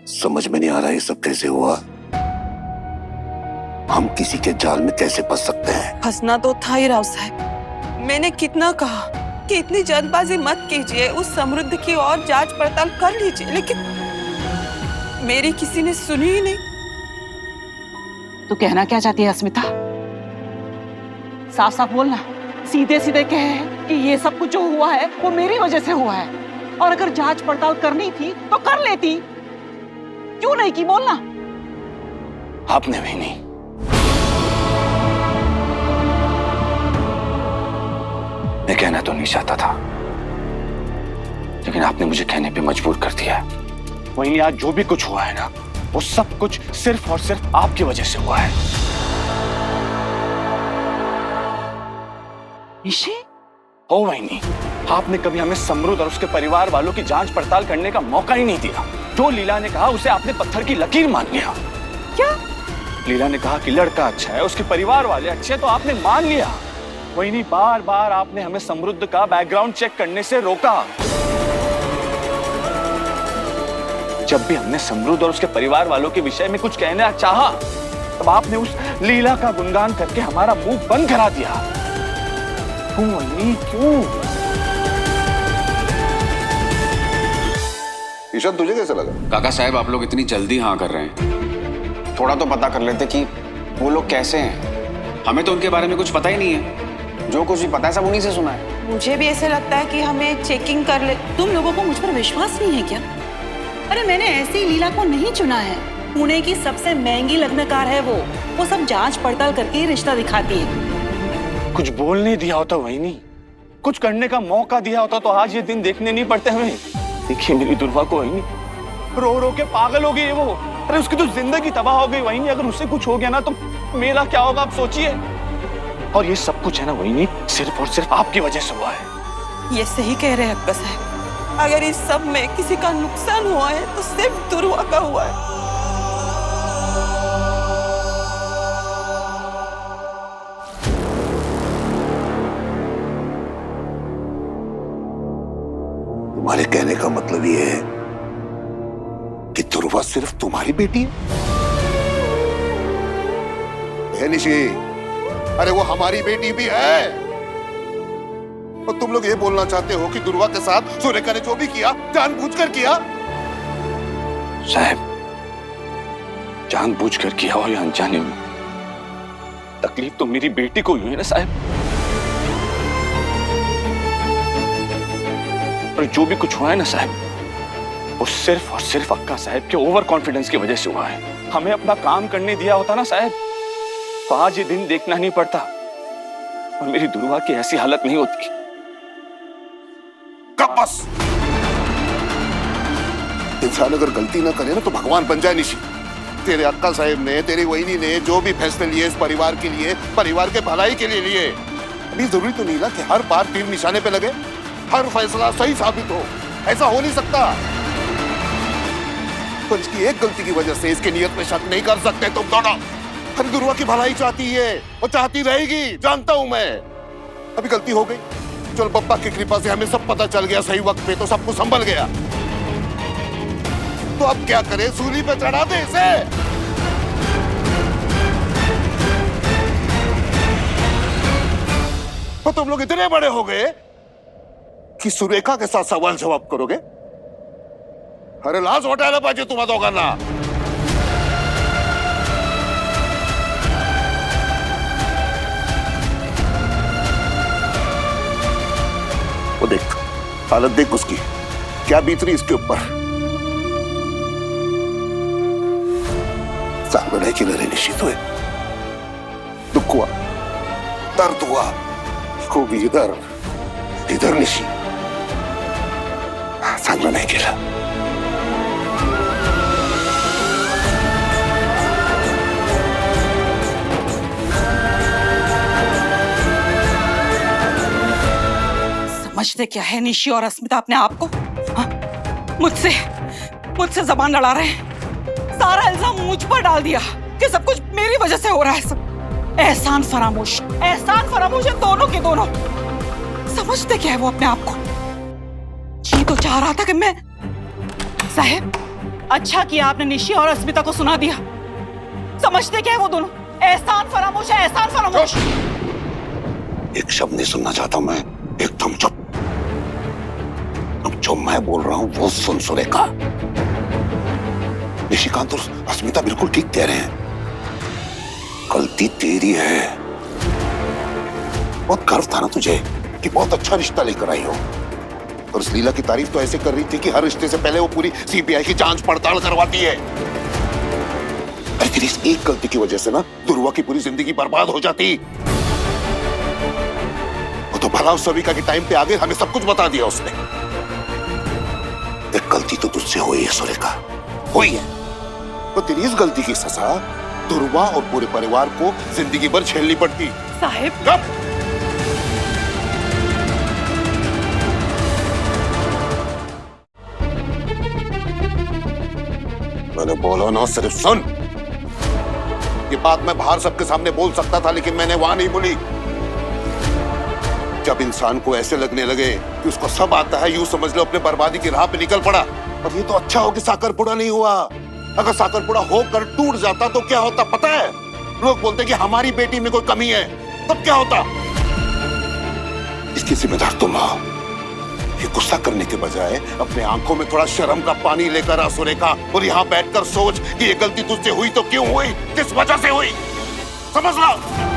समझ में नहीं आ रहा ये सब कैसे हुआ। हम किसी के जाल में कैसे फंस सकते हैं? फंसना तो था ही राव साहब। मैंने कितना कहा कि इतनी जल्दबाजी मत कीजिए, उस समृद्ध की और जांच पड़ताल कर लीजिए, लेकिन मेरी किसी ने सुनी ही नहीं। तू कहना क्या चाहती है अस्मिता? साफ साफ बोलना, सीधे सीधे कहे कि ये सब कुछ जो हुआ है वो मेरी वजह से हुआ है, और अगर जांच पड़ताल करनी थी तो कर लेती, क्यों नहीं की? बोलना। आपने भी नहीं। मैं कहना तो नहीं चाहता था, लेकिन आपने मुझे कहने पे मजबूर कर दिया है। वहीं आज जो भी कुछ हुआ है ना, वो सब कुछ सिर्फ और सिर्फ आपकी वजह से हुआ है। निशी? हो वहीं, आपने कभी हमें समृद्ध और उसके परिवार वालों की जांच पड़ताल करने का मौका ही नहीं दिया। जो लीला ने कहा उसे आपने पत्थर की लकीर मान लिया। क्या? लीला ने कहा कि लड़का अच्छा है, उसके परिवार वाले अच्छे हैं, तो आपने मान लिया। वही नहीं, बार बार आपने हमें समृद्ध का बैकग्राउंड चेक करने से रोका। जब भी हमने समृद्ध और उसके परिवार वालों के विषय में कुछ कहना चाहा, तब आपने उस लीला का गुणगान करके हमारा मुंह बंद करा दिया। क्यों वही, क्यों? ईशान, तुझे कैसा लगा? काका साहब, आप लोग इतनी जल्दी हाँ कर रहे हैं, थोड़ा तो पता कर लेते कि वो लोग कैसे हैं। हमें तो उनके बारे में कुछ पता ही नहीं है, जो कुछ भी पता है सब उन्हीं से सुना है। मुझे भी ऐसे लगता है कि हमें चेकिंग कर ले। तुम लोगों को मुझ पर विश्वास नहीं है क्या? अरे मैंने ऐसी लीला को नहीं चुना है, पुणे की सबसे महंगी लग्नकार है वो सब जांच पड़ताल करके ही रिश्ता दिखाती है। कुछ बोलने दिया होता वही नहीं, कुछ करने का मौका दिया होता तो आज ये दिन देखने नहीं पड़ते हमें। देखिए मेरी दुर्वा को वही नहीं, रो रो के पागल हो गई वो। अरे उसकी तो जिंदगी तबाह हो गई वही नहीं। अगर उससे कुछ हो गया ना तो मेरा क्या होगा आप सोचिए। और ये सब कुछ है ना वही नहीं, सिर्फ और सिर्फ आपकी वजह से हुआ है। ये सही कह रहे हैं अक्का साहब। अगर इस सब में किसी का नुकसान हुआ है तो सिर्फ दुर्वा का हुआ है। तुम्हारे कहने का मतलब ये है कि दुर्वा सिर्फ तुम्हारी बेटी है? निशी, अरे वो हमारी बेटी भी है। और तुम लोग ये बोलना चाहते हो कि दुर्वा के साथ सुरेखा ने जो भी किया जानबूझकर किया? साहब, जानबूझकर किया हो या अनजाने में, तकलीफ तो मेरी बेटी को हुई है ना साहब। और जो भी कुछ हुआ है ना साहब, वो सिर्फ और सिर्फ अक्का साहब के ओवर कॉन्फिडेंस की वजह से हुआ है। हमें अपना काम करने दिया होता ना साहब, तो आज ये दिन देखना नहीं पड़ता और मेरी दुर्वा की ऐसी हालत नहीं होती। कब बस। इंसान अगर गलती ना करे ना तो भगवान बन जाए। निशी, तेरे अक्का साहब ने, तेरी वहीनी ने जो भी फैसले लिए इस परिवार के लिए, परिवार के भलाई के लिए लिए, अभी जरूरी तो नहीं ना कि हर बार तीर निशाने पे लगे, हर फैसला सही साबित हो। ऐसा हो नहीं सकता। तो इसकी एक गलती की वजह से इसकी नियत में शक नहीं कर सकते तुम दोनों। हर दुर्वा की भलाई चाहती है और चाहती रहेगी, जानता हूं मैं। अभी गलती हो गई, चलो पप्पा की कृपा से हमें सब पता चल गया सही वक्त पे, तो सब कुछ संभल गया। तो अब क्या करें? सूली पे चढ़ा दे इसे। तो तुम लोग इतने बड़े हो गए कि सुरेखा के साथ सवाल जवाब करोगे? अरे लाज वाटायला पाहिजे तुम्हा दोघांना। वो देख, हालत देख उसकी, क्या बीत रही इसके ऊपर। चांगलं नाही केलं रे निश्चित हुए, दुःख हुआ, दर्द हुआ, खूब इधर निशी, चांगलं नाही केलं। समझते क्या है निशी और अस्मिता अपने आप को? हाँ? मुझसे जबान लड़ा रहे हैं। सारा इल्जाम मुझ पर डाल दिया कि सब कुछ मेरी वजह से हो रहा है। सब एहसान फरामोश है दोनों के दोनों। समझते क्या है वो अपने आप को? ये तो चाह रहा था कि मैं साहब, अच्छा किया आपने निशी और अस्मिता को सुना दिया। समझते क्या है वो दोनों? एहसान फरामोश है, एहसान फरामोश। एक शब्द नहीं सुनना चाहता मैं, एकदम चुप। अब जो मैं बोल रहा हूं वो सुन सुरेखा। निशिकांत और अस्मिता बिल्कुल ठीक कह रहे हैं, गलती तेरी है। बहुत गर्व था ना तुझे कि बहुत अच्छा रिश्ता लेकर आई हो, और उस लीला की तारीफ तो ऐसे कर रही थी कि हर रिश्ते से पहले वो पूरी सीबीआई की जांच पड़ताल करवाती है। अरे तेरी इस एक गलती की वजह से ना दुर्वा की पूरी जिंदगी बर्बाद हो जाती। वो तो भला उस सविका के टाइम पे आगे हमें सब कुछ बता दिया उसने। एक गलती तो तुझसे हुई है सुरेखा, हुई है। तो तेरी इस गलती की सजा दुर्वा और पूरे परिवार को जिंदगी भर झेलनी पड़ती। साहेब, कब? मैंने बोला ना, सिर्फ सुन। ये बात मैं बाहर सबके सामने बोल सकता था, लेकिन मैंने वहां नहीं बोली। जब इंसान को ऐसे लगने लगे कि उसको सब आता है, यूं समझ लो अपने बर्बादी की राह पे निकल पड़ा। और ये तो अच्छा हो कि साकरपुड़ा नहीं हुआ। अगर साकरपुड़ा होकर टूट जाता तो क्या होता पता है? लोग बोलते कि हमारी बेटी में कोई कमी है, तब क्या होता? इसकी जिम्मेदार तुम हो। ये गुस्सा करने के बजाय अपने आंखों में थोड़ा शर्म का पानी लेकर आ सुरेखा, और यहाँ बैठकर सोच कि ये गलती तुझसे हुई तो क्यों हुई, किस वजह से हुई, समझ लो।